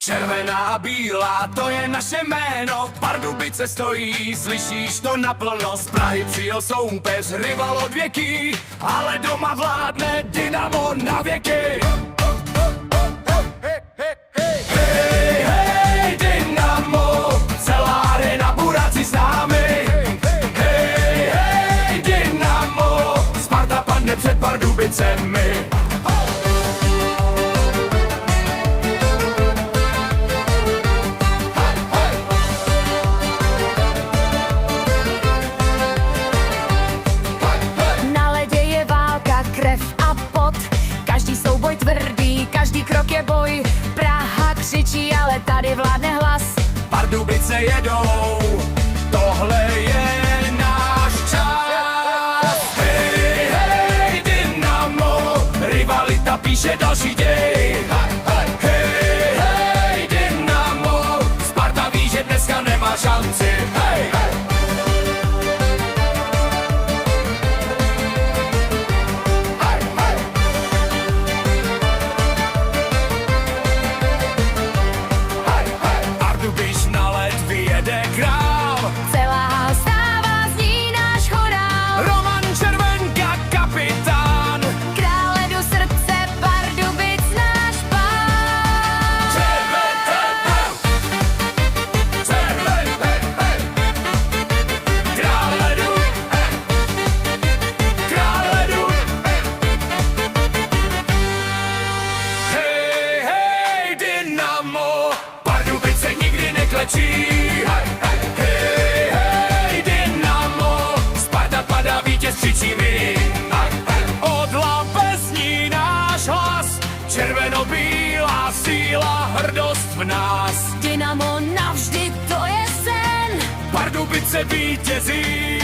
Červená a bílá, to je naše jméno. Pardubice stojí, slyšíš to naplno. Z Prahy přijel soupeř, rival od věky, ale doma vládne Dynamo na věky. Hej, hej, Dynamo, celá arena buráci s námi. Hej, hej, Dynamo, Sparta padne před Pardubicemi. Každý souboj tvrdý, každý krok je boj. Praha křičí, ale tady vládne hlas. Pardubice jedou, tohle je náš čas. Hej, hej, Dynamo, rivalita píše další děj. Hej, hej, Dynamo, Sparta ví, že dneska nemá šanci. Hej, hej. Celá stáva zní náš chorál. Roman Červenka, kapitán. Král ledu srdce, Pardubic náš pán. Král ledu, král ledu. Hej, hej, Dynamo, Pardubice nikdy neklečí. Hej, hej, Dynamo, Sparta padá, vítěz křičí my. Od labe zní náš hlas, červeno-bílá síla, hrdost v nás. Dynamo navždy, to je sen. Pardubice vítězí.